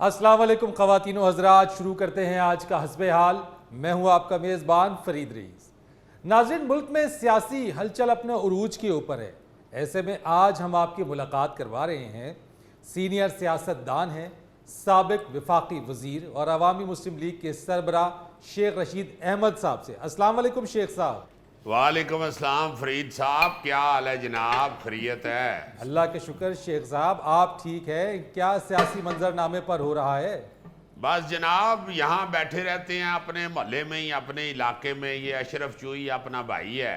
अस्सलाम वालेकुम ख़वातीन व हज़रात, शुरू करते हैं आज का हस्बे हाल। मैं हूं आपका मेज़बान फरीद रईस। नाज़रीन, मुल्क में सियासी हलचल अपने उरूज के ऊपर है। ऐसे में आज हम आपकी मुलाकात करवा रहे हैं सीनियर सियासतदान हैं, साबिक वफाकी वज़ीर और अवामी मुस्लिम लीग के सरबराह शेख रशीद अहमद साहब से। अस्सलाम वालेकुम शेख साहब। वालेकुम अस्सलाम फरीद साहब, क्या हाल है जनाब? खैरियत है? अल्लाह के शुक्र शेख साहब, आप ठीक है? क्या सियासी मंजरनामे पर हो रहा है? बस जनाब, यहाँ बैठे रहते हैं अपने मोहल्ले में ही, अपने इलाके में। ये अशरफ चूई अपना भाई है,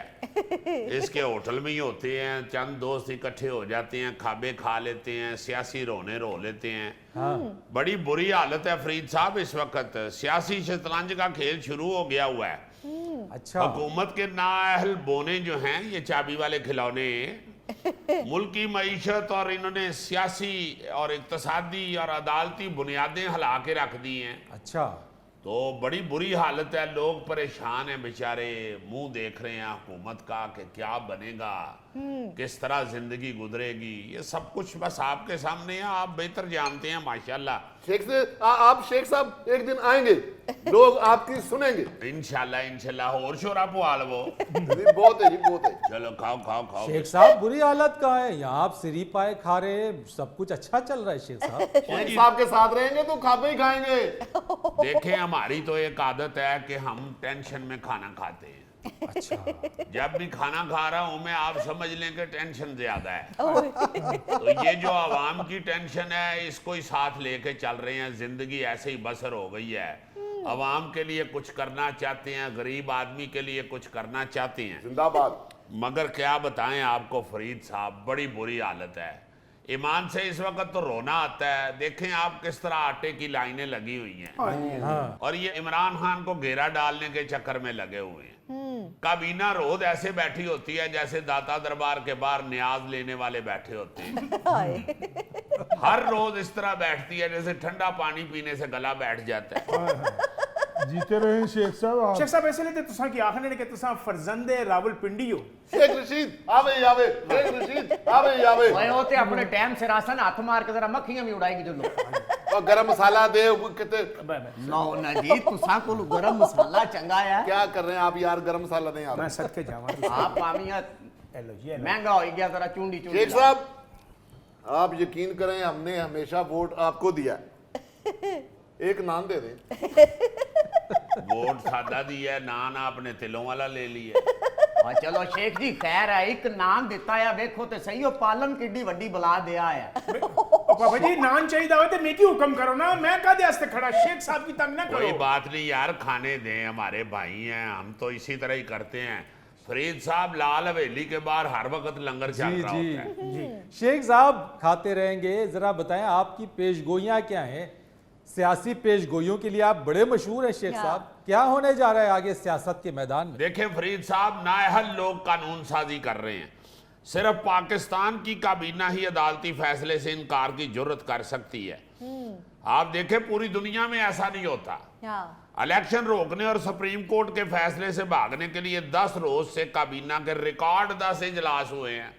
इसके होटल में ही होते हैं। चंद दोस्त इकट्ठे हो जाते हैं, खाबे खा लेते हैं, सियासी रोने रो लेते हैं। हाँ। बड़ी बुरी हालत है फरीद साहब इस वक्त। सियासी शतरंज का खेल शुरू हो गया हुआ है। अच्छा। हुकूमत के नाअहल बोने जो हैं, ये चाबी वाले खिलौने, मुल्क की मईशत और इन्होंने सियासी और इक्तसादी और अदालती बुनियादें हिला के रख दी हैं। अच्छा। तो बड़ी बुरी हालत है, लोग परेशान हैं बेचारे, मुंह देख रहे हैं हुकूमत का कि क्या बनेगा, किस तरह जिंदगी गुजरेगी। ये सब कुछ बस आपके सामने है, आप बेहतर जानते हैं माशाल्लाह। आप शेख साहब एक दिन आएंगे, लोग आपकी सुनेंगे इंशाल्लाह इंशाल्लाह। और शोरा पुआल वो बहुत है जी, बहुत है। चलो खाओ खाओ खाओ। शेख साहब, बुरी हालत कहाँ है? यहाँ आप सिरी पाए खा रहे हैं, सब कुछ अच्छा चल रहा है शेख साहब। शेख साहब के साथ रहेंगे तो खापे ही खाएंगे। देखें, हमारी तो एक आदत है कि हम टेंशन में खाना खाते हैं। अच्छा। जब भी खाना खा रहा हूं मैं, आप समझ लें कि टेंशन ज्यादा है। तो ये जो आवाम की टेंशन है, इसको ही साथ लेके चल रहे हैं। जिंदगी ऐसे ही बसर हो गई है। आवाम के लिए कुछ करना चाहते हैं, गरीब आदमी के लिए कुछ करना चाहते हैं। जिंदाबाद। मगर क्या बताएं आपको फरीद साहब, बड़ी बुरी हालत है। ईमान से इस वक्त तो रोना आता है। देखें आप किस तरह आटे की लाइनें लगी हुई हैं। हाँ। और ये इमरान खान को घेरा डालने के चक्कर में लगे हुए हैं। काबीना रोज ऐसे बैठी होती है जैसे दाता दरबार के बाहर न्याज लेने वाले बैठे होते हैं। हर रोज इस तरह बैठती है जैसे ठंडा पानी पीने से गला बैठ जाता है। जीते रहे शेख साहब। शेख साहब ऐसे लेते तुसा की आखने ने कि तुसा फरजंदे रावलपिंडी हो। शेख रशीद आवे आवे, शेख रशीद आवे आवे। ओए होते अपने टाइम से रासन हाथ मार के जरा मक्खियां भी उड़ाएगी जो लोग। और गरम मसाला दे किते। नो ना जी, तुसा को गरम मसाला चंगा है। क्या कर रहे हैं आप यार? गरम मसाला दें मैं आप। सदके जावा। आप पामियत हेलो जी। महंगा हो गया जरा चुंडी चुंडी। शेख साहब आप यकीन करें, हमने हमेशा वोट आपको दिया है। एक नान दे दें। वोट सादा दी है, नान आपने तिलों वाला ले लिया। और चलो शेख जी खैर है, एक नान देता है। देखो तो सही हो, पालन किड्डी वड्डी बला दिया है। बाबा जी नान चाहिए हो तो मैं की हुक्म करो ना, मैं का वास्ते खड़ा। शेख साहब की तंग ना कोई करो। बात नहीं यार, खाने दें, हमारे भाई हैं, हम तो इसी तरह ही करते हैं। फरीद साहब, लाल हवेली के बाहर हर वक्त लंगर चल जी रहा जी होता है। जी। शेख साहब खाते रहेंगे, जरा बताएं आपकी पेशगोइयां क्या हैं? सियासी पेशगोइयों के लिए आप बड़े मशहूर हैं शेख साहब। क्या होने जा रहा है आगे सियासत के मैदान में? देखें फरीद साहब, नाअहल लोग कानून साजी कर रहे हैं। सिर्फ पाकिस्तान की काबीना ही अदालती फैसले से इनकार की जुर्रत कर सकती है। आप देखें पूरी दुनिया में ऐसा नहीं होता। इलेक्शन रोकने और सुप्रीम कोर्ट के फैसले से भागने के लिए 10 रोज से काबीना के रिकॉर्ड 10 इजलास हुए हैं।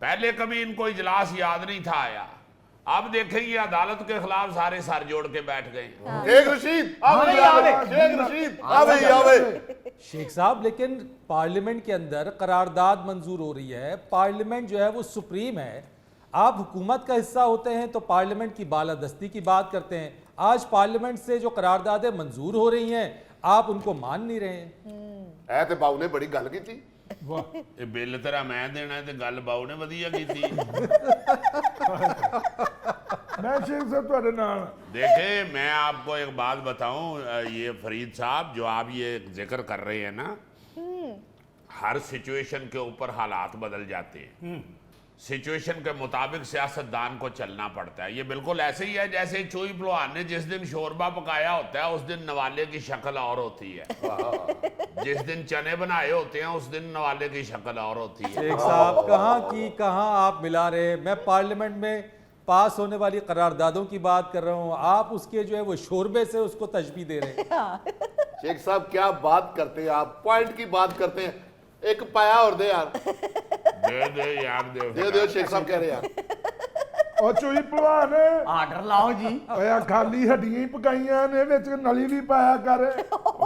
पहले कभी इनको इजलास याद नहीं था आया। अब देखें ये अदालत के खिलाफ सारे सर जोड़ के बैठ गए। शेख रशीद आवे आवे, शेख रशीद आवे आवे। शेख साहब, लेकिन पार्लियामेंट के अंदर करारदाद मंजूर हो रही है। पार्लियामेंट जो है वो सुप्रीम है। आप हुकूमत का हिस्सा होते हैं तो पार्लियामेंट की बालादस्ती की बात करते हैं। आज पार्लियामेंट से जो करारदादें मंजूर हो रही हैं, आप उनको मान नहीं रहे हैं। ऐ ते बाबू ने बड़ी गल की थी। ये बिल तेरा मैं देना है, तो गल बाऊ ने वधिया की थी। मैं शेख साहब ਤੁਹਾਡੇ ਨਾਲ। देखे, मैं आपको एक बात बताऊं, ये फरीद साहब जो आप ये जिक्र कर रहे हैं ना, हर सिचुएशन के ऊपर हालात बदल जाते हैं। सिचुएशन के मुताबिक सियासतदान को चलना पड़ता है। ये बिल्कुल ऐसे ही है जैसे चोई पहलवान ने जिस दिन शोरबा पकाया होता है उस दिन नवाले की शक्ल और होती है। जिस दिन चने बनाए होते हैं उस दिन नवाले की शक्ल और होती है। शेख साहब, कहाँ की कहाँ आप मिला रहे हैं? मैं पार्लियामेंट में पास होने वाली करारदादों की बात कर रहा हूँ, आप उसके जो है वो शोरबे से उसको तशबीह दे रहे हैं। शेख साहब क्या बात करते हैं आप, पॉइंट की बात करते हैं। एक पाया और दे यार। दे यार, दे शेख साहब कह रहे यार। ਉਹ ਚੋਈ ਭਲਵਾਨ ਆਰਡਰ ਲਾਓ ਜੀ। ਓਏ ਆਹ ਖਾਲੀ ਹੱਡੀਆਂ ਹੀ ਪਕਾਈਆਂ ਨੇ, ਵਿੱਚ ਨਲੀ ਵੀ ਪਾਇਆ ਕਰ।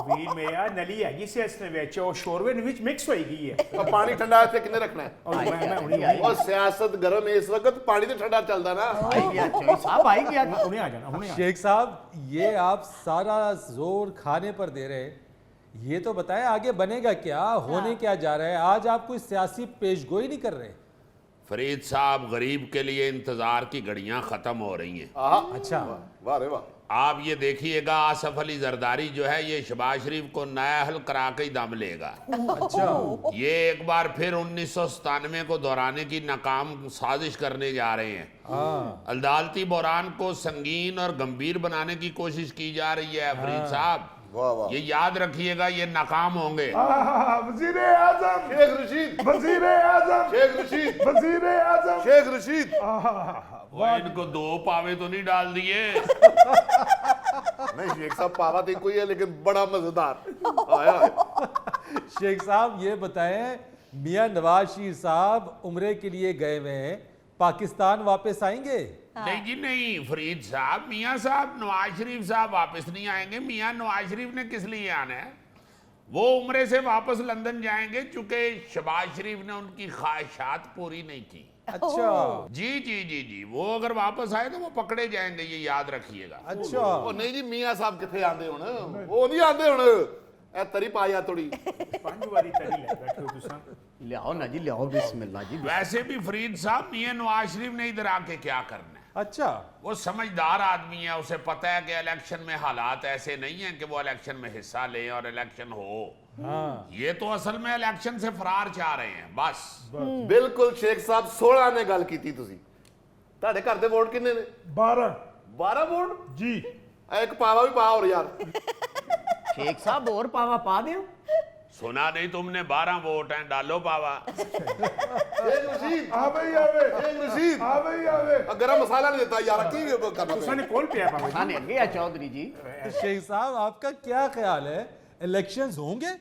ਵੀਰ ਮੇਰਾ ਨਲੀ ਹੈਗੀ ਸੀ ਇਸ ਨੇ ਵਿੱਚ, ਉਹ ਸ਼ੋਰਵੇ ਵਿੱਚ ਮਿਕਸ ਹੋਈ ਗਈ ਹੈ। और पानी ठंडा ਇੱਥੇ ਕਿੰਨੇ ਰੱਖਣਾ ਹੈ? ਮੈਂ ਹੁਣੇ और सियासत गर्म है इस वक्त, पानी तो ठंडा चलता ना। ਆਈ ਗਿਆ ਚੋਈ ਸਾਹਿਬ, ਆਈ ਗਿਆ। ਹੁਣੇ ਆ ਜਾਣਾ, ਹੁਣੇ आ शेख साहब ये आप सारा जोर खाने पर दे रहे हैं, ये तो बताएं आगे बनेगा क्या, होने क्या जा रहा है? आज आप कोई सियासी पेशगोई नहीं कर रहे। फरीद साहब, गरीब के लिए इंतजार की घड़ियां खत्म हो रही हैं। आहा, अच्छा, वाह रे वाह। आप ये देखिएगा, आसफ अली जरदारी जो है ये शहबाज शरीफ को नया हल करा के ही दम लेगा। अच्छा, ये एक बार फिर 1997 को दोहराने की नाकाम साजिश करने जा रहे हैं। हाँ, अदालती बहरान को संगीन और गंभीर बनाने की कोशिश की जा रही है फरीद साहब। वाह वाह। ये याद रखिएगा, ये नाकाम होंगे। वजीर आजम, शेख रशीद, वजीर आजम, शेख रशीद, वजीर आजम। शेख रशीद। वो इनको 2 पावे तो नहीं डाल दिए। नहीं शेख साहब, पावा तो कोई है लेकिन बड़ा मजेदार। आया शेख साहब ये बताएं, मियां नवाज शरीफ साहब उम्रे के लिए गए हुए हैं, पाकिस्तान वापस आएंगे? नहीं जी नहीं फरीद साहब, मियां साहब नवाज शरीफ साहब वापस नहीं आएंगे। मियां नवाज शरीफ ने किस लिए आना है? वो उम्रे से वापस लंदन जाएंगे, चूंकि शहबाज शरीफ ने उनकी ख्वाहिशात पूरी नहीं की। अच्छा, जी जी जी जी, वो अगर वापस आए तो वो पकड़े जाएंगे, ये याद रखिएगा। अच्छा, ਉਹ ਨਹੀਂ ਜੀ ਮੀਆਂ ਸਾਹਿਬ ਕਿੱਥੇ ਆਂਦੇ ਹੁਣ, ਉਹ ਨਹੀਂ ਆਂਦੇ ਹੁਣ। ਇਹ ਤਰੀ ਪਾਇਆ ਥੋੜੀ। 5 ਵਾਰੀ ਤਰੀ ਲੈ ਬੈਠੇ ਹੋ ਤੁਸੀਂ। ਲਿਆਓ ਨਾ ਜੀ, ਲਿਆਓ, ਬਿਸमिल्लाह जी। वैसे भी फरीद साहब, मियां नवाज शरीफ ने इधर आके क्या करना है? अच्छा, वो समझदार आदमी है, उसे पता है कि इलेक्शन में हालात ऐसे नहीं हैं कि वो इलेक्शन में हिस्सा लें और इलेक्शन हो। हाँ, ये तो असल में इलेक्शन से फरार चाह रहे हैं बस। ਬਿਲਕੁਲ ਸ਼ੇਖ ਸਾਹਿਬ 16 ਨੇ ਗੱਲ ਕੀਤੀ ਤੁਸੀਂ। ਤੁਹਾਡੇ ਘਰ ਦੇ ਵੋਟ ਕਿੰਨੇ ਨੇ? 12 12 ਵੋਟ ਜੀ। ਇੱਕ ਪਾਵਾ ਵੀ ਪਾ ਹੋਰ ਯਾਰ। शेख साहब और पावा पा दियो। सुना नहीं तुमने? 12 वोट हैं, डालो पावा। शेख रशीद, ਆਵੇ ਹੀ ਆਵੇ, शेख रशीद। ਆਵੇ ਹੀ ਆਵੇ। गरम मसाला नहीं देता यार, की करना ਤੁਸੀਂ पे? ਨੇ ਕੋਲ ਪਿਆ ਬਾਬਾ ਜੀ। खाने गया चौधरी जी। तो शेख साहब आपका क्या ख्याल है, इलेक्शंस होंगे?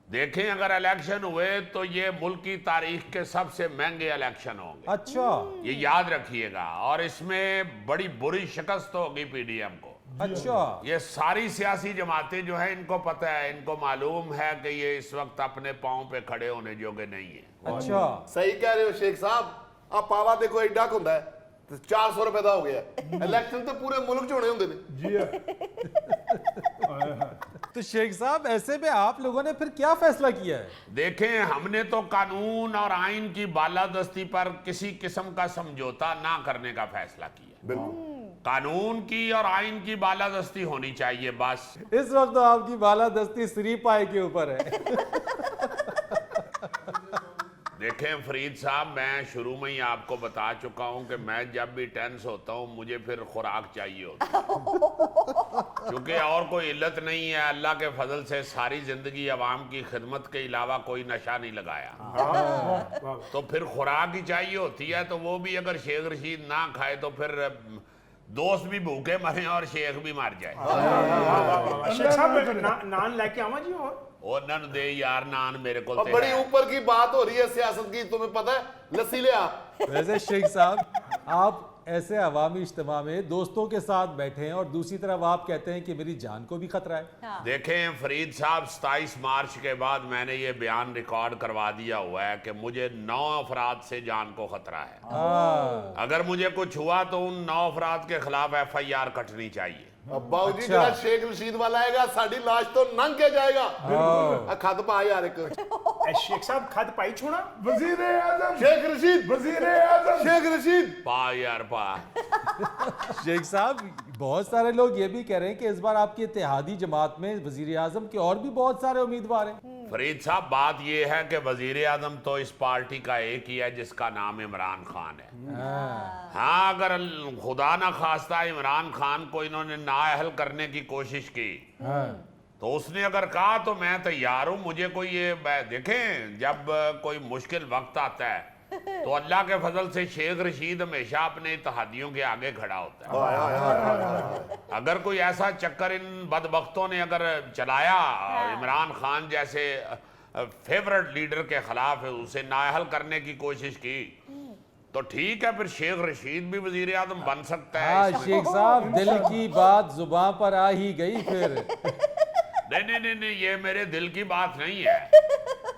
देखें, अगर इलेक्शन हुए तो ये मुल्क की तारीख के सबसे महंगे इलेक्शन होंगे, अच्छा, ये याद रखिएगा। और इसमें बड़ी बुरी शिकस्त होगी पीडीएम को। अच्छा, ये सारी सियासी जमातें जो है, इनको पता है, इनको मालूम है कि ये इस वक्त अपने पाँव पे खड़े होने जोगे नहीं है। अच्छा, सही कह रहे हो शेख साहब। आ पावा देखो एडा क ਹੁੰਦਾ ਹੈ ਤੇ 400 ਰੁਪਏ ਦਾ ਹੋ ਗਿਆ। ਇਲੈਕਸ਼ਨ ਤੇ ਪੂਰੇ ਮੁਲਕ ਚ ਹੋਣੇ ਹੁੰਦੇ ਨੇ। जी तो शेख साहब ऐसे में आप लोगों ने फिर क्या फैसला किया है? देखें, हमने तो कानून और आइन की बालादस्ती पर किसी किस्म का समझौता ना करने का फैसला किया। बिल्कुल। कानून की और आइन की बालादस्ती होनी चाहिए बस। इस वक्त तो आपकी बालादस्ती श्री पाए के ऊपर है। देखें फरीद साहब, मैं शुरू में ही आपको बता चुका हूं कि मैं जब भी टेंस होता हूं मुझे फिर खुराक चाहिए होती है। क्योंकि और कोई इल्लत नहीं है, अल्लाह के फजल से सारी जिंदगी अवाम की खिदमत के अलावा कोई नशा नहीं लगाया, तो फिर खुराक ही चाहिए होती है। तो वो भी अगर शेख रशीद ना खाए तो फिर दोस्त भी भूखे मरे और शेख भी मर जाए। शेख साहब नान लेके आवा जी। और नन दे यार नान मेरे को और बड़ी ऊपर की बात हो रही है सियासत की, तुम्हें पता है? लस्सी ले आ। वैसे शेख साहब आप ऐसे अवामी इज्तिमा में दोस्तों के साथ बैठे हैं और दूसरी तरफ आप कहते हैं कि मेरी जान को भी खतरा है। देखें फरीद साहब, 27 मार्च के बाद मैंने ये बयान रिकॉर्ड करवा दिया हुआ है कि मुझे 9 अफराद से जान को खतरा है। अगर मुझे कुछ हुआ तो उन 9 अफराद के खिलाफ FIR कटनी चाहिए। अब्बा जी अच्छा। जरा शेख रशीद वाला आएगा, साड़ी लाश तो नंग के जाएगा। खत पा यार एक। शेख साहब खत पाई छोड़ा। वजीर आजम, शेख रशीद, वजीर आजम। शेख रशीद। पा यार पा। शेख साहब बहुत सारे लोग ये भी कह रहे हैं कि इस बार आपकी इत्तेहादी जमात में वजीर आजम के और भी बहुत सारे उम्मीदवार हैं। फरीद साहब, बात यह है कि वजीर आजम तो इस पार्टी का एक ही है जिसका नाम इमरान खान है। हाँ, अगर खुदा ना खास्ता इमरान खान को इन्होंने नाअहल करने की कोशिश की तो उसने अगर कहा तो मैं तैयार हूं। मुझे कोई ये देखें, जब कोई मुश्किल वक्त आता है तो अल्लाह के फजल से शेख रशीद हमेशा अपने इत्तेहादियों के आगे खड़ा होता है। अगर कोई ऐसा चक्कर इन बदबख्तों ने अगर चलाया, इमरान खान जैसे फेवरेट लीडर के खिलाफ उसे नाअहल करने की कोशिश की, تو ٹھیک ہے پھر شیخ رشید بھی وزیر اعظم بن سکتا ہے ہاں اس میں۔ شیخ صاحب دل کی بات زباں پر آ ہی گئی پھر۔ نہیں یہ میرے دل کی بات نہیں ہے۔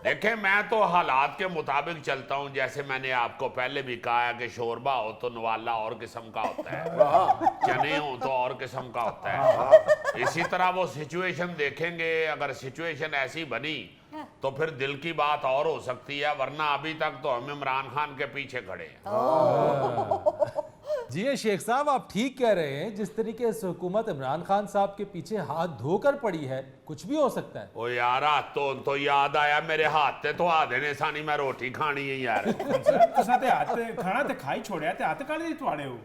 دیکھیں میں تو حالات کے مطابق چلتا ہوں، جیسے میں نے آپ کو پہلے بھی کہا ہے کہ شوربہ ہو تو نوالا اور قسم کا ہوتا ہے، چنے ہو تو اور قسم کا ہوتا ہے۔ اسی طرح وہ سچویشن دیکھیں گے، اگر سچویشن ایسی بنی تو پھر دل کی بات اور ہو سکتی ہے، ورنہ ابھی تک تو ہم عمران خان کے پیچھے کھڑے ہیں۔ جی شیخ صاحب آپ ٹھیک کہہ رہے ہیں، جس طریقے سے حکومت عمران خان صاحب کے پیچھے ہاتھ دھو کر پڑی ہے کچھ بھی ہو سکتا ہے۔ او یار تو یاد آیا میرے ہاتھ تے تو آدھے سانی میں روٹی کھانی ہے یار۔ تساں تے ہاتھ کھانا تے کھائی چھوڑیا تے ہاتھ کاڑے تواڑے ہو؟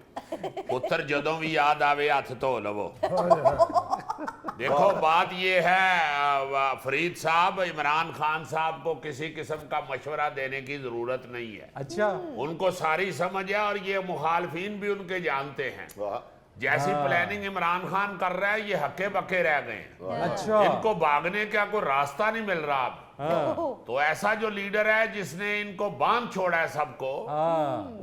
پتر جدوں بھی یاد آوے ہاتھ تو لو۔ دیکھو بات یہ ہے فرید صاحب، عمران خان صاحب کو کسی قسم کا مشورہ دینے کی ضرورت نہیں ہے، اچھا ان کو ساری سمجھ ہے، اور یہ مخالفین بھی ان کے جانتے ہیں۔ جیسی پلاننگ عمران خان کر رہا ہے یہ ہکے بکے رہ گئے ہیں، اچھا ان کو بھاگنے کا کوئی راستہ نہیں مل رہا اب۔ تو ایسا جو لیڈر ہے جس نے ان کو باندھ چھوڑا ہے سب کو،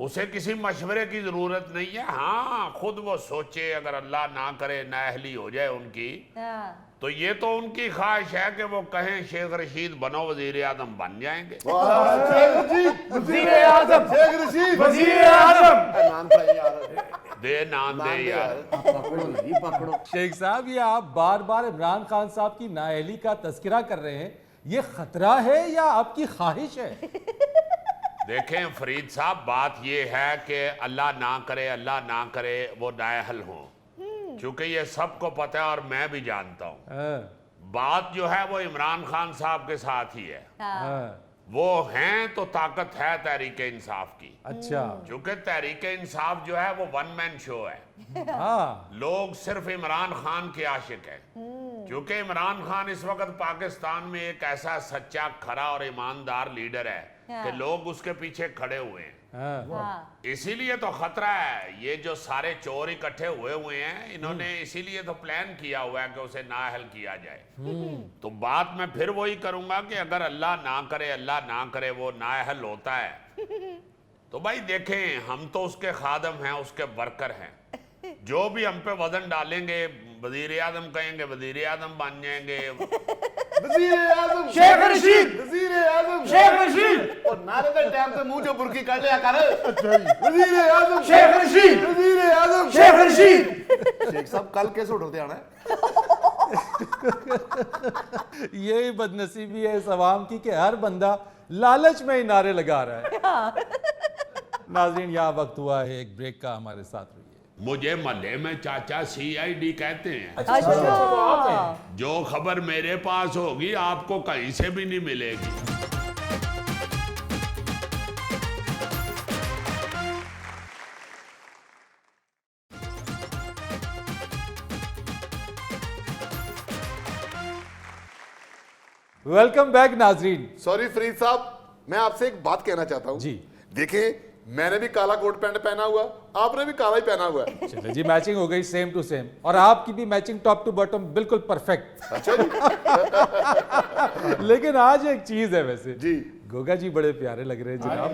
اسے کسی مشورے کی ضرورت نہیں ہے۔ ہاں خود وہ سوچے، اگر اللہ نہ کرے نااہلی ہو جائے ان کی، تو یہ تو ان کی خواہش ہے کہ وہ کہیں شیخ رشید بنو وزیر اعظم بن جائیں گے۔ وزیر اعظم، شیخ رشید وزیر اعظم، نام پہ یار دے نام دے یار۔ پکڑو نہیں پکڑو۔ شیخ صاحب یہ آپ بار بار عمران خان صاحب کی نااہلی کا تذکرہ کر رہے ہیں، یہ خطرہ ہے یا آپ کی خواہش ہے؟ دیکھیں فرید صاحب بات یہ ہے کہ اللہ نہ کرے وہ نااہل ہوں، چونکہ یہ سب کو پتہ ہے اور میں بھی جانتا ہوں۔ بات جو ہے وہ عمران خان صاحب کے ساتھ ہی ہے، وہ ہیں تو طاقت ہے تحریک انصاف کی۔ اچھا چونکہ تحریک انصاف جو ہے وہ ون مین شو ہے، ہاں لوگ صرف عمران خان کے عاشق ہیں، کیونکہ عمران خان اس وقت پاکستان میں ایک ایسا سچا کھرا اور ایماندار لیڈر ہے کہ لوگ اس کے پیچھے کھڑے ہوئے ہیں۔ اسی لیے تو خطرہ ہے، یہ جو سارے چور اکٹھے ہوئے ہیں انہوں نے اسی لیے تو پلان کیا ہوا ہے کہ اسے نااہل کیا جائے۔ تو بات میں پھر وہی کروں گا کہ اگر اللہ نہ کرے وہ نااہل ہوتا ہے تو بھائی دیکھیں ہم تو اس کے خادم ہیں، اس کے ورکر ہیں، جو بھی ہم پہ وزن ڈالیں گے وزیر اعظم کہیں گے وزیر اعظم بن جائیں گے۔ وزیر اعظم شیخ رشید، وزیر اعظم شیخ رشید، اور نعرے دے ٹائم تے منہ جو برکی کر لیا کر وزیر اعظم شیخ رشید، وزیر اعظم شیخ رشید۔ شیخ صاحب کل کیسے اٹھتے آنا ہے؟ یہی بدنصیبی ہے اس عوام کی کہ ہر بندہ لالچ میں ہی نعرے لگا رہا ہے۔ ناظرین یہاں وقت ہوا ہے ایک بریک کا، ہمارے ساتھ رہیے۔ مجھے محلے میں چاچا CID کہتے ہیں، جو خبر میرے پاس ہوگی آپ کو کہیں سے بھی نہیں ملے گی۔ ویلکم بیک ناظرین۔ سوری فرید صاحب، میں آپ سے ایک بات کہنا چاہتا ہوں۔ جی دیکھیں میں نے بھی کالا کوٹ پینٹ پہنا ہوا، آپ نے بھی کالا ہی پہنا ہوا ہے۔ چلے جی میچنگ ہو گئی سیم ٹو سیم، اور آپ کی بھی میچنگ ٹاپ ٹو باٹم بالکل پرفیکٹ۔ اچھا جی لیکن آج ایک چیز ہے ویسے جی گوگا جی بڑے پیارے لگ رہے ہیں جناب۔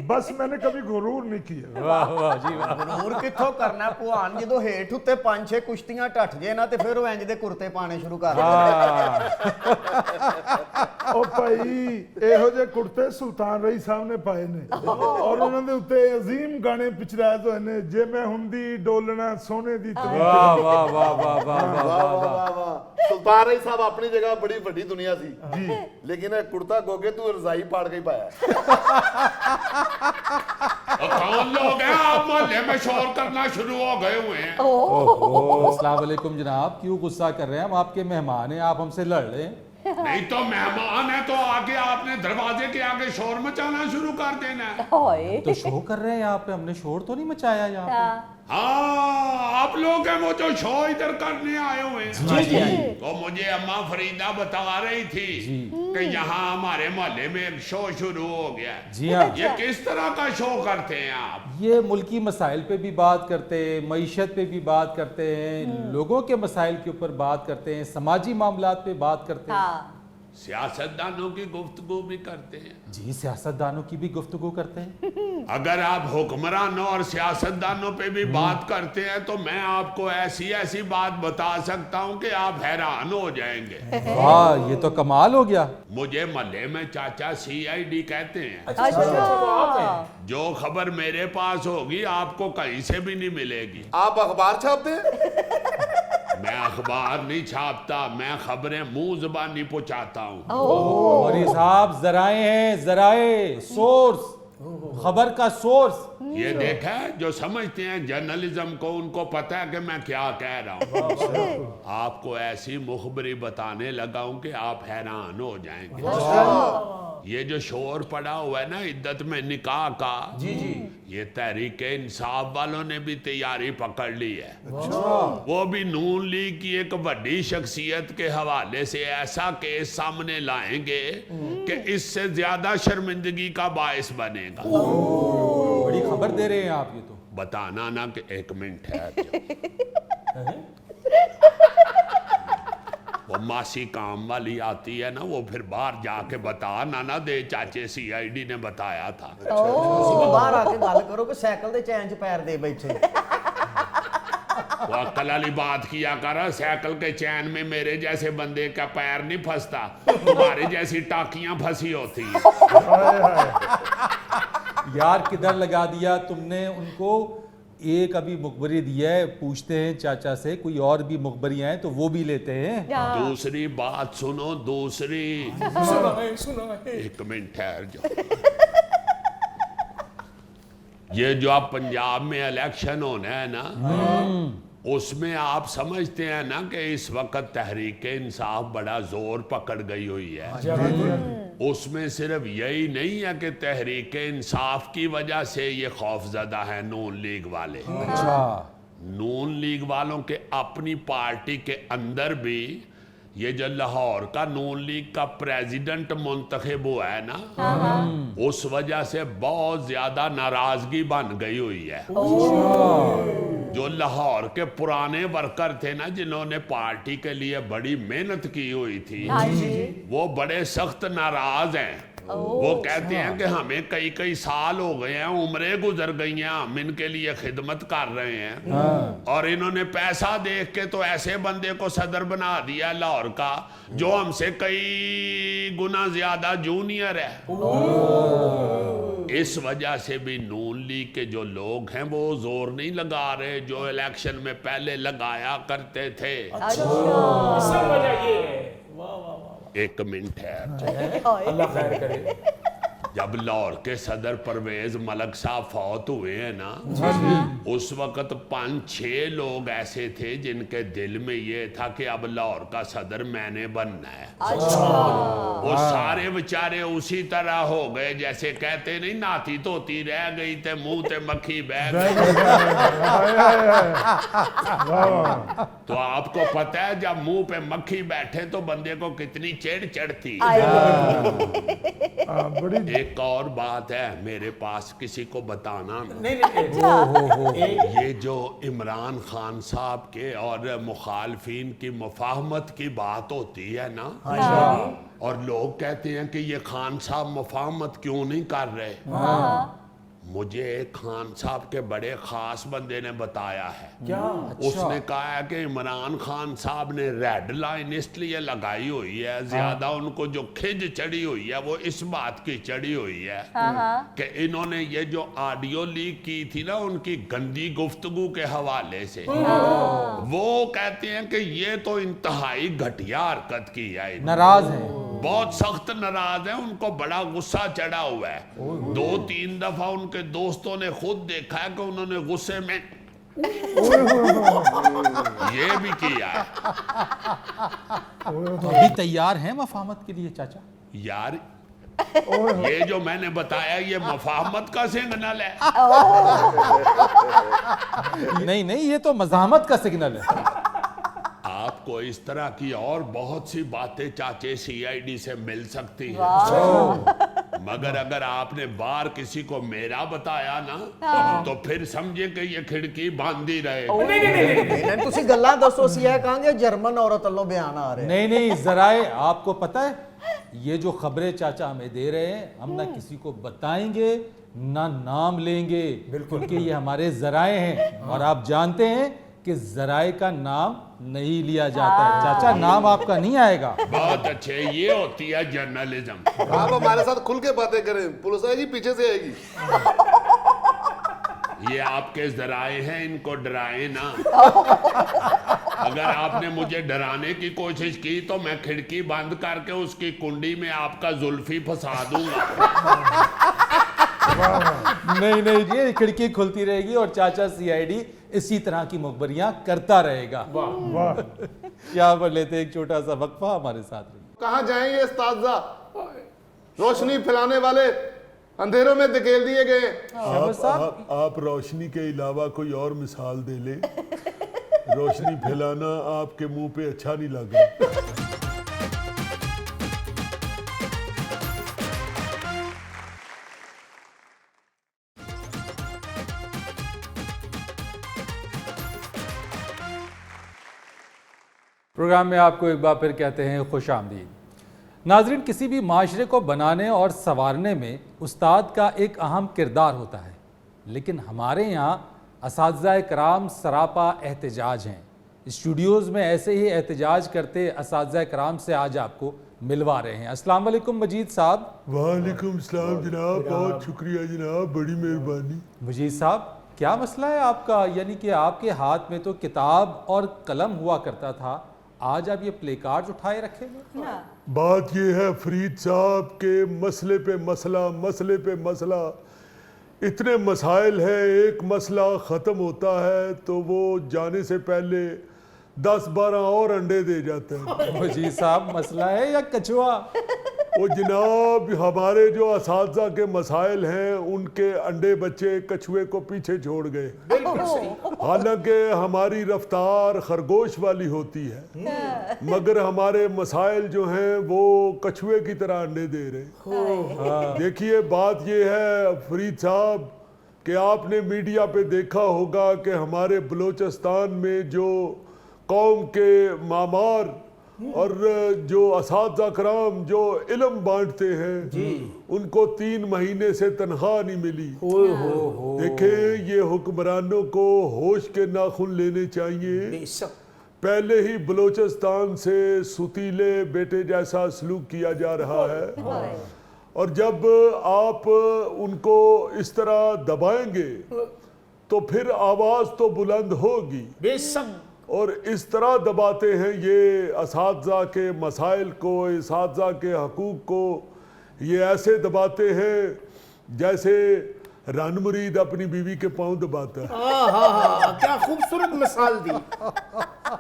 بس میں نے کبھی غرور نہیں کیا۔ واہ واہ جی واہ۔ غرور کتھوں کرنا پوان، جدو ہیٹھ اتے 5-6 کشتیاں ٹٹ جے نا تے پھر وہ انج دے کرتے پانے شروع کر دے۔ او بھائی ਇਹੋ ਜਿਹੇ ਕੁੜਤੇ ਸੁਲਤਾਨ ਰਹੀ ਸਾਹਿਬ ਨੇ ਪਾਏ ਨੇ ਔਰ ਉਹਨਾਂ ਦੇ ਉੱਤੇ ਅਜ਼ੀਮ ਗਾਣੇ ਪਿਚਰਾਇਜ਼ ਹੋਏ ਨੇ, ਜੇ ਮੈਂ ਹੁੰਦੀ ਡੋਲਣਾ ਸੋਨੇ ਦੀ ਤਵੀਤ। واہ واہ واہ واہ واہ واہ واہ واہ واہ واہ۔ سلطان رئی صاحب اپنی جگہ بڑی وڈی دنیا سی جی، لیکن یہ کرتا گوگے تو رضائی پاڑ کے ہی پایا ہے۔ کون لوگ ہیں آپ محلے میں شور کرنا شروع ہو گئے ہوئے ہیں؟ السلام علیکم جناب، کیوں غصہ کر رہے ہیں؟ ہم آپ کے مہمان ہیں، آپ ہم سے لڑ رہے ہیں۔ نہیں تو مہمان ہے تو آگے آپ نے دروازے کے آگے شور مچانا شروع کر دینا ہے۔ تو شو کر رہے ہیں یہاں پہ، ہم نے شور تو نہیں مچایا یہاں پہ۔ ہاں آپ لوگ ہیں وہ جو شو ادھر کرنے آئے ہوئے ہیں۔ تو مجھے اماں فریدہ بتا رہی تھی کہ یہاں ہمارے محلے میں ایک شو شروع ہو گیا ہے۔ جی ہاں، یہ کس طرح کا شو کرتے ہیں آپ؟ یہ ملکی مسائل پہ بھی بات کرتے ہیں، معیشت پہ بھی بات کرتے ہیں، لوگوں کے مسائل کے اوپر بات کرتے ہیں، سماجی معاملات پہ بات کرتے ہیں۔ सियासतदानों की गुफ्तगू भी करते हैं। जी, सियासतदानों की भी गुफ्तगू करते हैं। अगर आप हुक्मरानों और सियासतदानों पे भी बात करते हैं तो मैं आपको ऐसी ऐसी बात बता सकता हूं कि आप हैरान हो जाएंगे। वाह, ये तो कमाल हो गया। मुझे महल्ले में चाचा CID कहते हैं। अच्छा। जो खबर मेरे पास होगी आपको कहीं से भी नहीं मिलेगी। आप अखबार छापते हैं? मैं अखबार नहीं छापता, मैं खबरें मुंह ज़बानी पहुंचाता हूँ। और ये साहब जराए हैं, जराए, सोर्स, खबर का सोर्स। ये देखा है, जो समझते हैं जर्नलिज्म को उनको पता है कि मैं क्या कह रहा हूँ। आपको ऐसी मुखबरी बताने लगा हूँ कि आप हैरान हो जाएंगे। ये जो शोर पड़ा हुआ है ना इद्दत में निकाह का, ये तहरीक इंसाफ वालों ने भी तैयारी पकड़ ली है। वो भी नून लीग की एक बड़ी शख्सियत के हवाले से ऐसा केस सामने लाएंगे कि इससे ज्यादा शर्मिंदगी का बायस बनेगा। बड़ी खबर दे रहे हैं आप। ये तो बताना ना कि एक मिनट है। वो मासी काम वाली आती है ना, वो फिर बाहर जाके बता ना दे चाचे CID ने बताया था। ਤੁਸੀਂ ਬਾਹਰ ਆ ਕੇ ਗੱਲ ਕਰੋ ਕਿ ਸਾਈਕਲ ਦੇ ਚੈਨ 'ਚ ਪੈਰ ਦੇ ਬੈਠੇ। वो अक्ल वाली बात किया कर, साइकिल के चैन में मेरे जैसे बंदे का पैर नहीं फंसता, तुम्हारे जैसी टाकियां फंसी होती हैं। यार किधर लगा दिया तुमने उनको। एक अभी मुखबरी दिया है, पूछते हैं चाचा से कोई और भी मुखबरियां हैं तो वो भी लेते हैं। दूसरी बात सुनो, दूसरी। सुना है। एक मिनट ठहर जाओ। ये जो आप पंजाब में इलेक्शन होना है ना, उसमें आप समझते हैं ना कि इस वक्त तहरीक इंसाफ बड़ा जोर पकड़ गई हुई है। उसमें सिर्फ यही नहीं है कि तहरीक इंसाफ की वजह से ये खौफजदा है नून लीग वाले। अच्छा। नून लीग वालों के अपनी पार्टी के अंदर भी ये जो लाहौर का नून लीग का प्रेसिडेंट मुंतखब हुआ है ना, उस वजह से बहुत ज्यादा नाराजगी बन गई हुई है। जो लाहौर के पुराने वर्कर थे ना, जिन्होंने पार्टी के लिए बड़ी मेहनत की हुई थी, वो बड़े सख्त नाराज हैं। वो कहते हैं कि हमें कई कई साल हो गए हैं, उम्रें गुजर गई हैं, हम इनके लिए खिदमत कर रहे हैं, और इन्होंने पैसा देख के तो ऐसे बंदे को सदर बना दिया लाहौर का जो हमसे कई गुना ज्यादा जूनियर है। इस वजह से भी नून लीग के जो लोग हैं वो जोर नहीं लगा रहे जो इलेक्शन में पहले लगाया करते थे। सब वजह ये है। एक मिनट है। अल्लाह खैर करे। जब लाहौर के सदर परवेज मलक साहब फौत हुए हैं ना, उस वक्त 5-6 लोग ऐसे थे जिनके दिल में ये था कि अब लाहौर का सदर मैंने बनना है। वो सारे बेचारे उसी तरह हो गए जैसे कहते नहीं, नाती धोती रह गई ते मुंह ते मक्खी बह गई। तो आपको पता है जब मुंह पे मक्खी बैठे तो बंदे को कितनी चिढ़ चढ़ती है। बड़ी एक और बात है, मेरे पास किसी को बताना नहीं। ये जो इमरान खान साहब के और मुखालफिन की मुफाहमत की बात होती है ना, और लोग कहते हैं कि ये खान साहब मुफाहमत क्यों नहीं कर रहे। मुझे एक खान साहब के बड़े खास बंदे ने बताया है। क्या? उसने कहा है कि इमरान खान साहब ने रेड लाइन इसलिए लगाई हुई है, ज्यादा उनको जो खिज चढ़ी हुई है वो इस बात की चढ़ी हुई है कि इन्होंने ये जो ऑडियो लीक की थी ना उनकी गंदी गुफ्तगू के हवाले से, वो कहते हैं कि ये तो इंतहाई घटिया हरकत की है। नाराज है, बहुत सख्त नाराज है, उनको बड़ा गुस्सा चढ़ा हुआ है। 2-3 दफा उनके दोस्तों ने खुद देखा है कि उन्होंने गुस्से में ये भी किया है। तो अभी तैयार हैं मफाहमत के लिए चाचा? यार ये जो मैंने बताया ये मफाहमत का सिग्नल है। नहीं, ये तो मज़ाहमत का सिग्नल है। आपको इस तरह की और बहुत सी बातें चाचे CID से मिल सकती हैं, मगर अगर आपने बाहर किसी को मेरा बताया ना तो फिर समझे कि ये खिड़की बंद ही रहे। नहीं ਤੁਸੀਂ ਗੱਲਾਂ ਦੱਸੋ, ਅਸੀਂ ਇਹ ਕਹਾਂਗੇ ਜਰਮਨ ਔਰਤ ਵੱਲੋਂ ਬਿਆਨ ਆ ਰਹੇ। नहीं, जराए आपको पता है یہ جو خبریں چاچا ہمیں دے رہے ہیں ہم نہ کسی کو بتائیں گے نہ نام لیں گے، کیونکہ یہ ہمارے ذرائع ہیں اور آپ جانتے ہیں کہ ذرائع کا نام نہیں لیا جاتا ہے۔ چاچا نام آپ کا نہیں آئے گا۔ بہت اچھے، یہ ہوتی ہے جرنلزم۔ آپ ہمارے ساتھ کھل کے باتیں کریں، پولیس آئے گی پیچھے سے آئے گی۔ یہ آپ کے ذرائع ہیں، ان کو ڈرائیں نا۔ اگر آپ نے مجھے ڈرانے کی کوشش کی تو میں کھڑکی بند کر کے اس کی کنڈی میں آپ کا زلفی پھنسا دوں گا۔ نہیں نہیں، یہ کھڑکی کھلتی رہے گی اور چاچا سی آئی ڈی اسی طرح کی مخبریاں کرتا رہے گا۔ واہ یہاں پر لیتے ایک چھوٹا سا وقفہ، ہمارے ساتھ رہیے۔ کہاں جائیں یہ اساتذہ روشنی پھیلانے والے اندھیروں میں دھکیل دیے گئے؟ آپ روشنی کے علاوہ کوئی اور مثال دے لیں۔ روشنی پھیلانا آپ کے منہ پہ اچھا نہیں لگ رہا۔ پروگرام میں آپ کو ایک بار پھر کہتے ہیں خوش آمدید۔ ناظرین، کسی بھی معاشرے کو بنانے اور سنوارنے میں استاد کا ایک اہم کردار ہوتا ہے، لیکن ہمارے یہاں اساتذہ کرام سراپا احتجاج ہیں۔ اسٹوڈیوز میں ایسے ہی احتجاج کرتے اساتذہ کرام سے آج آپ کو ملوا رہے ہیں۔ السلام علیکم مجید صاحب۔ وعلیکم السلام جناب، بہت شکریہ جناب، بڑی مہربانی۔ مجید صاحب، کیا مسئلہ ہے آپ کا؟ یعنی کہ آپ کے ہاتھ میں تو کتاب اور قلم ہوا کرتا تھا، آج آپ یہ پلے کارڈز اٹھائے رکھے ہیں؟ بات یہ ہے فرید صاحب کے مسئلے پہ مسئلہ، اتنے مسائل ہیں، ایک مسئلہ ختم ہوتا ہے تو وہ جانے سے پہلے 10-12 اور انڈے دے جاتے ہیں۔ مجید صاحب، مسئلہ ہے یا کچھوا؟ وہ جناب ہمارے جو اساتذہ کے مسائل ہیں ان کے انڈے بچے کچھوے کو پیچھے چھوڑ گئے، حالانکہ ہماری رفتار خرگوش والی ہوتی ہے، مگر ہمارے مسائل جو ہیں وہ کچھوے کی طرح انڈے دے رہے۔ دیکھیے بات یہ ہے فرید صاحب کہ آپ نے میڈیا پہ دیکھا ہوگا کہ ہمارے بلوچستان میں جو قوم کے معمار اور جو اساتذہ کرام جو علم بانٹتے ہیں ان کو 3 مہینے سے تنخواہ نہیں ملی۔ دیکھیں یہ حکمرانوں کو ہوش کے ناخن لینے چاہیے۔ پہلے ہی بلوچستان سے ستیلے بیٹے جیسا سلوک کیا جا رہا ہے، اور جب آپ ان کو اس طرح دبائیں گے تو پھر آواز تو بلند ہوگی، اور اس طرح دباتے ہیں یہ اساتذہ کے مسائل کو، اساتذہ کے حقوق کو، یہ ایسے دباتے ہیں جیسے رن مرید اپنی بیوی کے پاؤں دباتا ہے۔ کیا خوبصورت مثال دی۔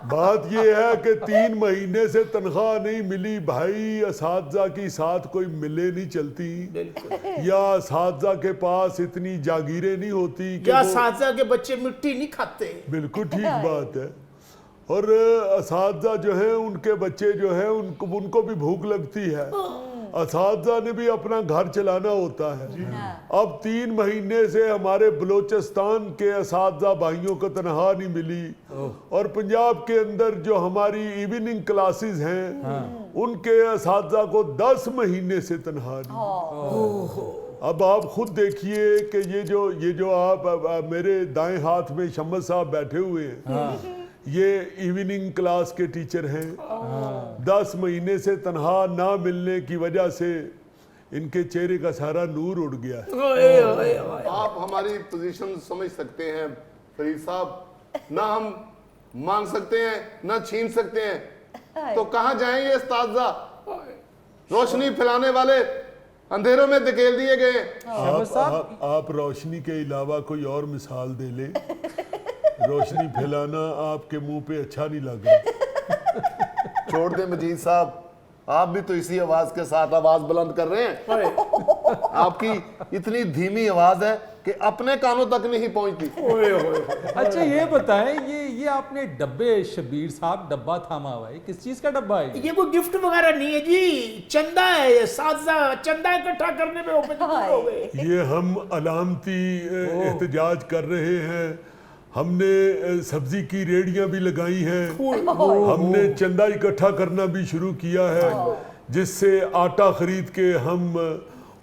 بات یہ ہے کہ 3 مہینے سے تنخواہ نہیں ملی بھائی، اساتذہ کی ساتھ کوئی ملے نہیں چلتی، یا اساتذہ کے پاس اتنی جاگیریں نہیں ہوتی کہ کیا اساتذہ کے بچے مٹی نہیں کھاتے؟ بالکل ٹھیک بات ہے، اور اساتذہ جو ہیں ان کے بچے جو ہیں ان کو بھی بھوک لگتی ہے، اساتذہ نے بھی اپنا گھر چلانا ہوتا ہے۔ اب 3 مہینے سے ہمارے بلوچستان کے اساتذہ بھائیوں کو تنخواہ نہیں ملی، اور پنجاب کے اندر جو ہماری ایوننگ کلاسز ہیں ان کے اساتذہ کو 10 مہینے سے تنخواہ نہیں۔ اب آپ خود دیکھیے کہ یہ جو آپ میرے دائیں ہاتھ میں شمس صاحب بیٹھے ہوئے ہیں، یہ ایوننگ کلاس کے ٹیچر ہیں۔ 10 مہینے سے تنخواہ نہ ملنے کی وجہ سے ان کے چہرے کا سارا نور اڑ گیا ہے۔ آپ ہماری پوزیشن سمجھ سکتے ہیں فرید صاحب، نہ ہم مانگ سکتے ہیں نہ چھین سکتے ہیں، تو کہاں جائیں یہ اساتذہ روشنی پھیلانے والے اندھیروں میں دھکیل دیے گئے؟ آپ روشنی کے علاوہ کوئی اور مثال دے لیں۔ روشنی پھیلانا آپ کے منہ پہ اچھا نہیں لگ رہا۔ چھوڑ دیں مجید صاحب، آپ بھی تو اسی آواز کے ساتھ آواز بلند کر رہے ہیں۔ آپ کی اتنی دھیمی آواز ہے کہ اپنے کانوں تک نہیں پہنچتی۔ اچھا یہ بتائیں، یہ آپ نے ڈبے، شبیر صاحب ڈبہ تھاما ہوا ہے، کس چیز کا ڈبہ ہے؟ یہ کوئی گفٹ وغیرہ نہیں ہے جی، چندہ ہے، یہ اساتذہ چندہ اکٹھا کرنے میں ہو گئے۔ یہ ہم علامتی احتجاج کر رہے ہیں، ہم نے سبزی کی ریڑیاں بھی لگائی ہیں، ہم نے چندہ اکٹھا کرنا بھی شروع کیا ہے، जिससे आटा खरीद के हम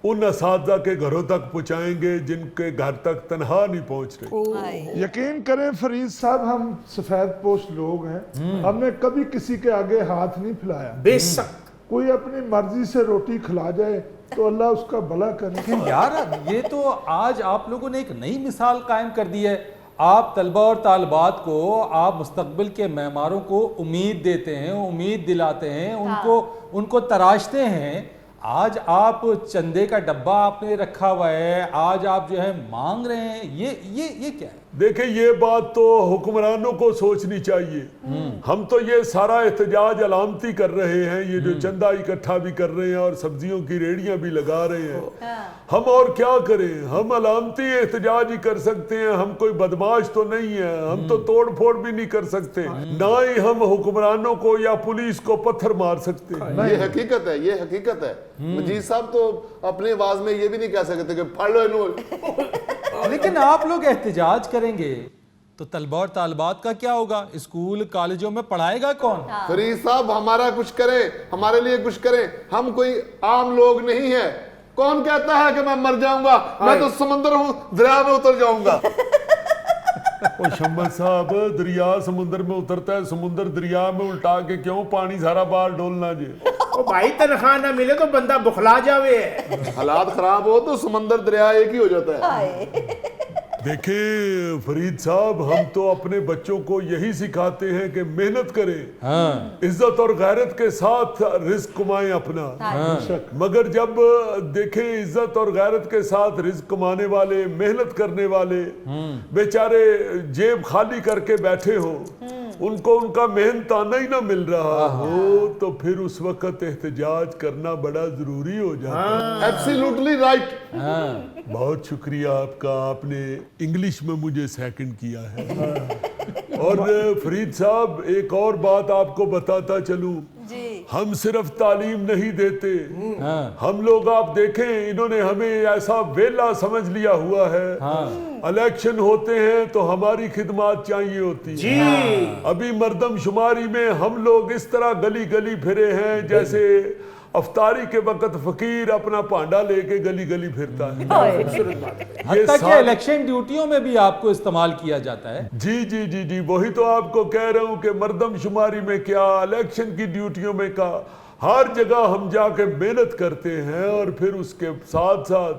उन असातिज़ा के घरों तक पहुँचाएंगे जिनके घर तक तनहा नहीं पहुँच रहे। यकीन करें फरीद साहब, हम सफेद पोश लोग हैं, हमने कभी किसी के आगे हाथ नहीं फैलाया। बेशक कोई अपनी मर्जी से रोटी खिला जाए तो अल्लाह उसका भला करे। लेकिन यार ये तो आज आप लोगों ने एक नई मिसाल कायम कर दी है। आप तलबा और तालबात को आप मुस्तकबिल के मेहमारों को उम्मीद देते हैं, उम्मीद दिलाते हैं, उनको तराशते हैं। आज आप चंदे का डब्बा आपने रखा हुआ है, आज आप जो है मांग रहे हैं, ये क्या है? देखें, ये बात तो हुक्मरानों को सोचनी चाहिए। हम तो ये सारा एहतजाज अलामती कर रहे हैं, ये जो चंदा इकट्ठा भी कर रहे हैं और सब्जियों की रेड़ियां भी लगा रहे हैं। हम और क्या करें? हम अलामती एहतजाज ही कर सकते हैं। हम कोई बदमाश तो नहीं है, हम तो तोड़ फोड़ भी नहीं कर सकते, ना ही हम हुक्मरानों को या पुलिस को पत्थर मार सकते। ये हकीकत है, ये हकीकत है। मजीद साहब तो अपनी आवाज में ये भी नहीं कह सकते कि फाड़ लो इन्होंने। लेकिन आप लोग एहतजाज करेंगे तो तलबा और तालिबात का क्या होगा? स्कूल कॉलेजों में पढ़ाएगा कौन? फरीद साहब हमारा कुछ करें, हमारे लिए कुछ करें। हम कोई आम लोग नहीं है। कौन कहता है कि मैं मर जाऊंगा? मैं तो समंदर हूं, दरिया में उतर जाऊंगा। ओ शम्मद साहब, दरिया समुद्र में उतरता है, समुद्र दरिया में उल्टा के क्यों? पानी सारा बाहर डोलना जी। ओ भाई, तनख्वाह ना मिले तो बंदा बुखला जावे। हालात खराब हो तो समंदर दरिया एक ही हो जाता है। देखिए फरीद साहब, हम तो अपने बच्चों को यही सिखाते हैं कि मेहनत करें, इज्जत और गैरत के साथ रिस्क कमाएं अपना। मगर जब देखें इज्जत और गैरत के साथ रिस्क कमाने वाले, मेहनत करने वाले बेचारे जेब खाली करके बैठे हो, उनको उनका मेहनताना ही ना मिल रहा हो, तो फिर उस वक्त एहतजाज करना बड़ा जरूरी हो जाता है। Absolutely right. बहुत शुक्रिया आपका, आपने इंग्लिश में मुझे सेकंड किया है। और फरीद साहब, एक और बात आपको बताता चलूं, हम सिर्फ तालीम नहीं देते, हम लोग आप देखें इन्होंने हमें ऐसा वेला समझ लिया हुआ है। इलेक्शन होते हैं तो हमारी खिदमत चाहिए होती है। अभी मर्दमशुमारी में हम लोग इस तरह गली गली फिरे हैं जैसे अफ्तारी के वक्त फकीर अपना पांडा लेके गली गली फिरता है। हत्ता कि इलेक्शन ड्यूटियों में भी आपको इस्तेमाल किया जाता है। जी जी जी जी, वही तो आपको कह रहा हूं कि मर्दमशुमारी में क्या, इलेक्शन की ड्यूटियों में क्या, हर जगह हम जाके मेहनत करते हैं और फिर उसके साथ साथ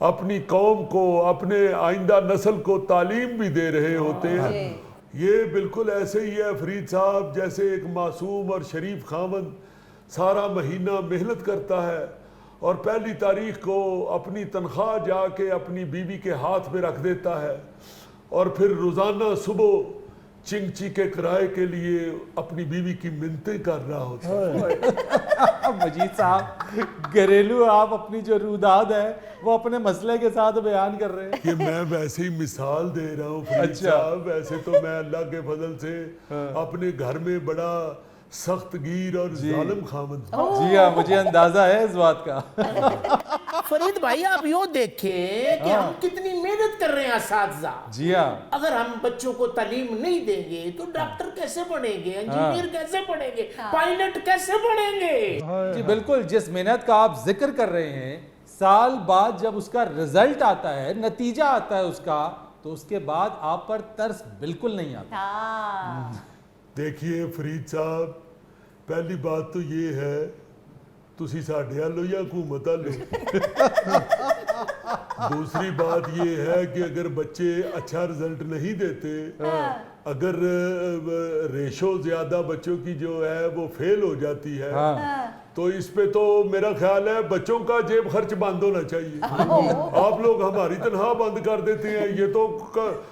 अपनी कौम को, अपने आइंदा नस्ल को तालीम भी दे रहे होते हैं। ये बिल्कुल ऐसे ही है फरीद साहब, जैसे एक मासूम और शरीफ खामन सारा महीना मेहनत करता है और पहली तारीख को अपनी तनख्वाह जाके अपनी बीवी के हाथ में रख देता है और फिर रोज़ाना सुबह चिंगची के किराए के लिए अपनी बीवी की मिन्नतें कर रहा होता है। मजीद साहब, घरेलू आप अपनी जो रुदाद है वो अपने मसले के साथ बयान कर रहे हैं। ये मैं वैसे ही मिसाल दे रहा हूँ फरीद साहब। वैसे तो मैं अल्लाह के फजल से अपने घर में बड़ा सख्त गीर और जालिम खामद। जी हाँ, मुझे अंदाजा है इस बात का। फरीद भाई, आप यो देखें कि हम कितनी मेहनत कर रहे हैं असातिज़ा। जी हाँ, अगर हम बच्चों को तालीम नहीं देंगे तो डॉक्टर कैसे बनेंगे, इंजीनियर कैसे बनेंगे, पायलट कैसे बनेंगे? जी बिल्कुल। जिस मेहनत का आप जिक्र कर रहे हैं, साल बाद जब उसका रिजल्ट आता है, नतीजा आता है उसका, तो उसके बाद आप पर तरस बिल्कुल नहीं आता। देखिए फरीद साहब, पहली बात तो ये है, तुसी साढ़े लो या हुकूमत लो। दूसरी बात ये है कि अगर बच्चे अच्छा रिजल्ट नहीं देते, अगर रेशो ज्यादा बच्चों की जो है वो फेल हो जाती है, तो इस पे तो मेरा ख्याल है बच्चों का जेब खर्च बंद होना चाहिए। आप लोग हमारी तनख्वाह बंद कर देते हैं, ये तो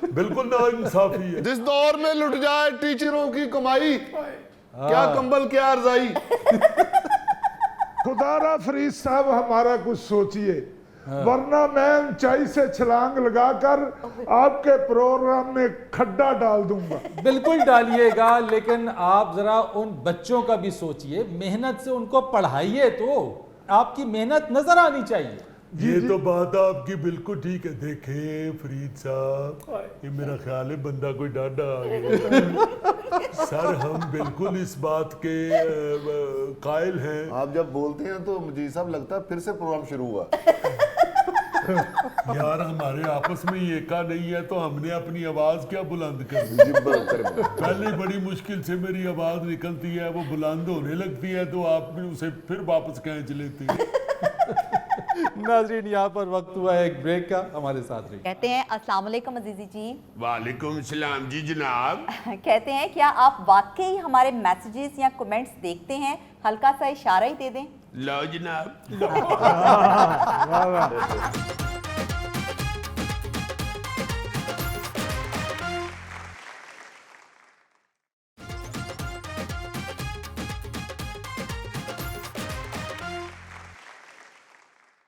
बिल्कुल नाइंसाफी है। जिस दौर में लुट जाए टीचरों की कमाई, क्या कंबल क्या रजाई। खुदारा फरीद साहब, हमारा कुछ सोचिए, वरना मैं ऊंचाई से छलांग लगाकर आपके प्रोग्राम में खड्डा डाल दूंगा। बिल्कुल डालिएगा, लेकिन आप जरा उन बच्चों का भी सोचिए, मेहनत से उनको पढ़ाइए तो आपकी मेहनत नजर आनी चाहिए। یہ تو بات آپ کی بالکل ٹھیک ہے. دیکھیں فرید صاحب, یہ میرا خیال ہے بندہ کوئی ڈاڈا آ گیا. سر ہم بالکل اس بات کے قائل ہیں. آپ جب بولتے ہیں تو مجید صاحب لگتا ہے پھر سے پروگرام شروع ہوا. یار ہمارے آپس میں یہ کا نہیں ہے تو ہم نے اپنی آواز کیا بلند کر دی. جی بہتر. پہلے بڑی مشکل سے میری آواز نکلتی ہے, وہ بلند ہونے لگتی ہے تو آپ بھی اسے پھر واپس کھینچ لیتے ہیں. ناظرین یہاں پر وقت ہوا ہے ایک بریک کا, ہمارے ساتھ رہیے. کہتے ہیں السلام علیکم عزیزی جی. وعلیکم السلام جی جناب. کہتے ہیں کیا آپ واقعی ہمارے میسیجز یا کمنٹس دیکھتے ہیں؟ ہلکا سا اشارہ ہی دے دیں. لو جناب.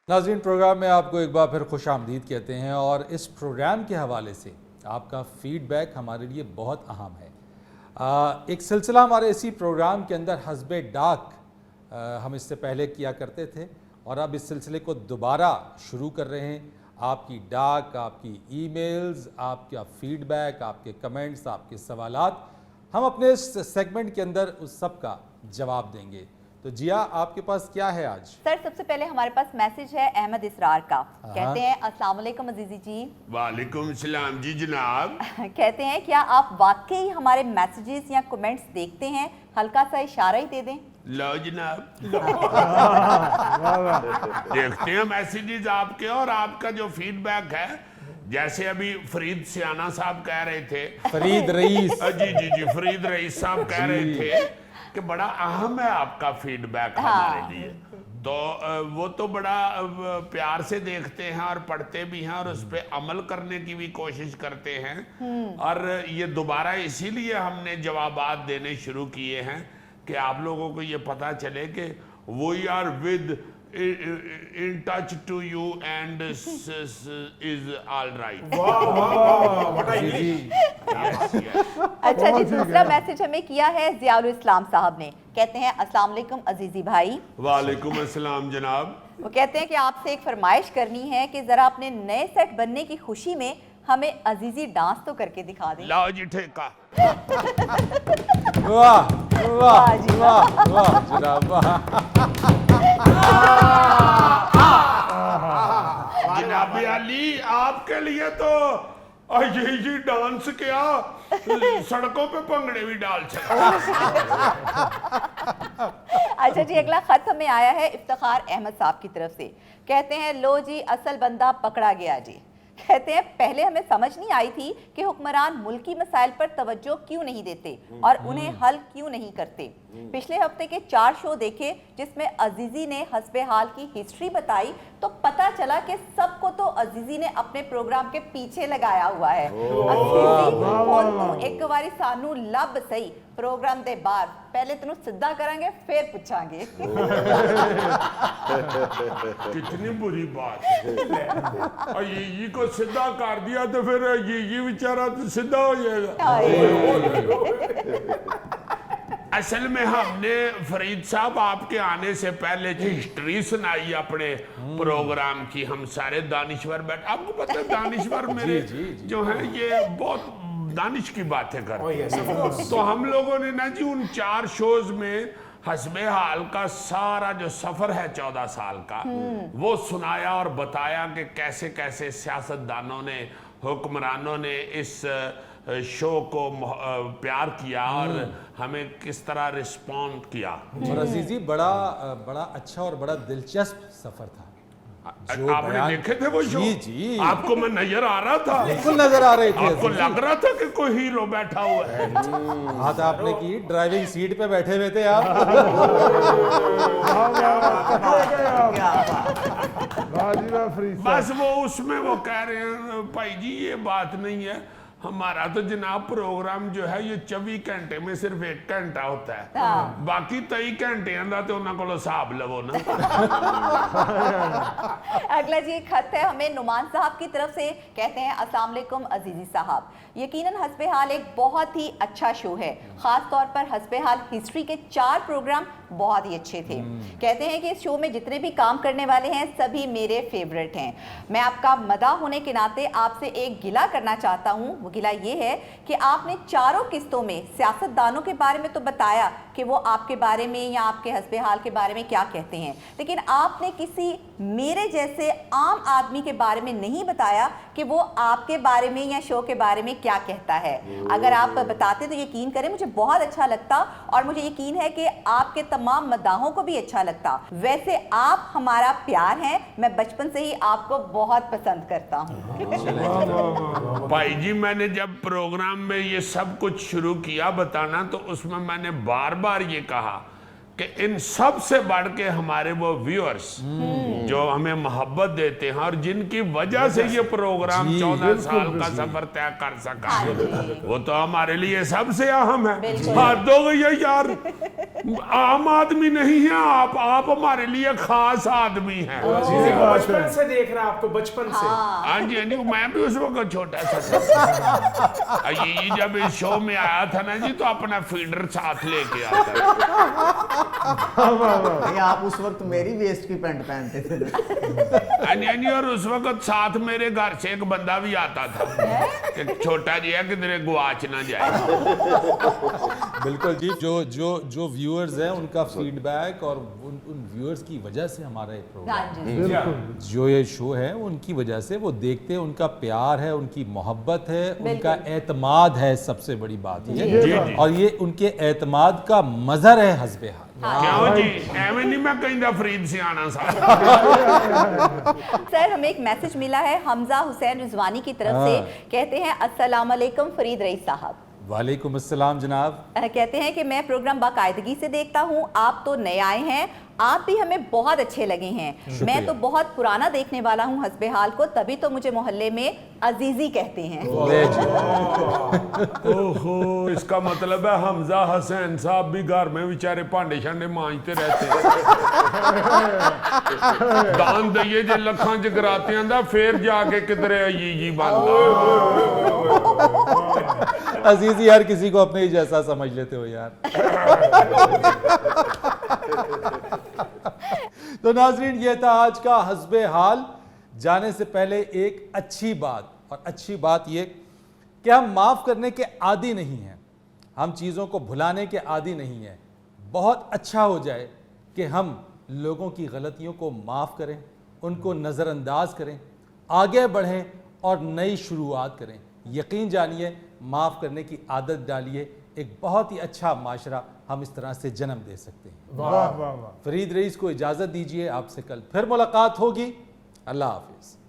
ناظرین پروگرام میں آپ کو ایک بار پھر خوش آمدید کہتے ہیں, اور اس پروگرام کے حوالے سے آپ کا فیڈ بیک ہمارے لیے بہت اہم ہے. ایک سلسلہ ہمارے اسی پروگرام کے اندر حسب ڈاک ہم اس سے پہلے کیا کرتے تھے, اور اب اس سلسلے کو دوبارہ شروع کر رہے ہیں. آپ کی ڈاک, آپ کی ای میلز, آپ کا فیڈ بیک, آپ کے کمنٹس, آپ کے سوالات, ہم اپنے اس سیگمنٹ کے اندر اس سب کا جواب دیں گے. تو جیا آپ کے پاس کیا ہے آج؟ سر سب سے پہلے ہمارے پاس میسج ہے احمد اسرار کا. کہتے ہیں السلام علیکم عزیزی جی. وعلیکم السلام جی جناب. کہتے ہیں کیا آپ واقعی ہمارے میسیجز یا کمنٹس دیکھتے ہیں؟ ہلکا سا اشارہ ہی دے دیں. لو جناب. دیکھتے ہیں میسیجز آپ کے, اور آپ کا جو فیڈ بیک ہے, جیسے ابھی فرید سیانہ صاحب کہہ رہے تھے, فرید رئیس, جی فرید رئیس صاحب کہہ رہے تھے کہ بڑا اہم ہے آپ کا فیڈ بیک ہمارے لیے. تو وہ تو بڑا پیار سے دیکھتے ہیں اور پڑھتے بھی ہیں, اور اس پہ عمل کرنے کی بھی کوشش کرتے ہیں. اور یہ دوبارہ اسی لیے ہم نے جوابات دینے شروع کیے ہیں کہ آپ لوگوں کو یہ پتہ چلے کہ we are with in touch to you and is all right. اچھا جی, دوسرا میسج ہمیں کیا ہے ضیاء الاسلام صاحب نے. کہتے ہیں السلام علیکم عزیزی بھائی. وعلیکم السلام جناب. وہ کہتے ہیں کہ آپ سے ایک فرمائش کرنی ہے کہ ذرا اپنے نئے سیٹ بننے کی خوشی میں ہمیں عزیزی ڈانس تو کر کے دکھا دیں. لاؤ جی ٹھیکہ. واہ واہ واہ واہ جناب واہ. جناب علی آپ کے لیے تو یہی ڈانس کیا, سڑکوں پہ پنگڑے بھی ڈال سکتے. اچھا جی, اگلا خط ہمیں آیا ہے افتخار احمد صاحب کی طرف سے. کہتے ہیں لو جی اصل بندہ پکڑا گیا جی. کہتے ہیں پہلے ہمیں سمجھ نہیں آئی تھی کہ حکمران ملکی مسائل پر توجہ کیوں نہیں دیتے اور انہیں حل کیوں نہیں کرتے. پچھلے ہفتے کے 4 شو دیکھے جس میں عزیزی نے حسب حال کی ہسٹری بتائی, تو پتا چلا کہ سب کو تو عزیزی نے اپنے پروگرام کے پیچھے لگایا ہوا ہے. عزیزی ہن تو ایک باری سانو لب سہی پروگرام دے بعد, پہلے تینوں سدھا کریں گے پھر پوچھاں گے. کتنی بری بات ہے. یہ کو سدھا کر دیا تو پھر یہ بیچارہ تو سدھا ہو جائے گا. اصل میں ہم نے فرید صاحب آپ کے آنے سے پہلے ہسٹری سنائی اپنے پروگرام کی. ہم سارے دانشور بیٹھ, آپ کو پتہ ہے دانشور میرے جو ہیں یہ بہت دانش کی باتیں کرتے ہیں. تو ہم لوگوں نے نا جی ان 4 شوز میں حسب حال کا سارا جو سفر ہے 14 سال کا وہ سنایا اور بتایا کہ کیسے کیسے سیاستدانوں نے, حکمرانوں نے اس شو کو پیار کیا اور ہمیں کس طرح رسپونڈ کیا. اور عزیزی بڑا اچھا اور بڑا دلچسپ سفر تھا. آپ نے دیکھے تھے وہ شو؟ جی آپ کو میں نظر آ رہا تھا, بالکل نظر آ رہے تھے. آپ کو لگ رہا تھا کہ کوئی ہیرو بیٹھا ہوا ہے. بات آپ نے کی, ڈرائیونگ سیٹ پہ بیٹھے ہوئے تھے آپ. بس وہ اس میں وہ کہہ رہے ہیں بھائی جی یہ بات نہیں ہے, हमारा तो जनाब प्रोग्राम जो है ये 24 घंटे में सिर्फ 1 घंटा होता है, बाकी 23 घंटियां दा ते उन्हां कोलों हिसाब लवो ना। अगला जी एक खत है हमें नुमान साहब की तरफ से, कहते हैं अस्सलाम वालेकुम अजीजी साहब, यकीनन हस्बे हाल एक बहुत ही अच्छा शो है, खास तौर पर हस्बे हाल हिस्ट्री के 4 प्रोग्राम बहुत ही अच्छे थे। कहते हैं कि इस शो में जितने भी काम करने वाले हैं सभी मेरे फेवरेट हैं। मैं आपका मदाह होने के नाते आपसे एक गिला करना चाहता हूँ। वो गिला ये है कि आपने 4 किस्तों में सियासतदानों के बारे में तो बताया कि वो आपके बारे में या आपके हस्बे हाल के बारे में क्या कहते हैं, लेकिन आपने किसी मेरे जैसे आम आदमी के बारे में नहीं बताया कि वो आपके बारे में या शो के बारे में क्या कहता है। अगर आप बताते तो यकीन करें मुझे बहुत अच्छा लगता, और मुझे यकीन है कि आपके तमाम मदाहों को भी अच्छा लगता। वैसे आप हमारा प्यार हैं, मैं बचपन से ही आपको बहुत पसंद करता हूँ। भाई जी मैंने जब प्रोग्राम में ये सब कुछ शुरू किया बताना, तो उसमें मैंने बार बार ये कहा कि इन सब से बढ़ के हमारे वो व्यूअर्स जो हमें मोहब्बत देते हैं और जिनकी वजह से ये प्रोग्राम 14 साल का सफर तय कर सका, वो तो हमारे लिए सबसे अहम है। हद हो गई है यार, आम आदमी नहीं है आप हमारे लिए खास आदमी हैं। बचपन से देख रहा आपको, बचपन से। हाँ जी, मैं भी उस वक्त छोटा सा था। ये जब इस शो में आया था ना जी, तो अपना फीडर साथ लेके आता। नहीं, आप उस वक्त मेरी वेस्ट की पैंट पहनते थे। और उस वक्त साथ मेरे घर से एक बंदा भी आता था कि छोटा जी है किधरे गुआच ना जाए। बिल्कुल जी, जो व्यूअर्स हैं उनका फीडबैक और उन व्यूअर्स की वजह से हमारा ये प्रोग्राम, जो ये शो है उनकी वजह से वो देखते हैं, उनका प्यार है, उनकी मोहब्बत है, उनका एतमाद है, सबसे बड़ी बात ये, और ये उनके एतमाद का मजहर है हस्बे हाल। क्यों जी, एवं नहीं मैं कहता फरीद सियाना साहब। सर हमें एक मैसेज मिला है हमजा हुसैन रिजवानी की तरफ से, कहते हैं अस्सलाम वालेकुम फरीद रईस साहब। वालेकुम अस्सलाम जनाब। कहते हैं कि मैं प्रोग्राम बाकायदगी से देखता हूँ, आप तो नए आए हैं, आप भी हमें बहुत अच्छे लगे हैं। मैं तो बहुत पुराना देखने वाला हूँ हस्बे हाल को, तभी तो मुझे मोहल्ले में अजीजी कहते हैं। ओहो, इसका मतलब है हमजा हसैन साहब भी घर में बेचारे भांडे शांडे मांजते रहते हैं। दान दइए जे लखां जगराते आंदा, फिर जाके किधरे अजीजी बनदा। अजीजी हर किसी को अपने ही जैसा समझ लेते हो यार। तो नाजरीन, ये था आज का हस्बे हाल। जाने से पहले एक अच्छी बात, और अच्छी बात ये कि हम माफ़ करने के आदी नहीं हैं, हम चीज़ों को भुलाने के आदी नहीं हैं। बहुत अच्छा हो जाए कि हम लोगों की गलतियों को माफ़ करें, उनको नज़रअंदाज करें, आगे बढ़ें और नई शुरुआत करें। यकीन जानिए, माफ़ करने की आदत डालिए, एक बहुत ही अच्छा माशरा हम इस तरह से जन्म दे सकते हैं। वाह वाह वाह। फरीद रईस को इजाज़त दीजिए, आपसे कल फिर मुलाकात होगी। अल्लाह हाफिज़।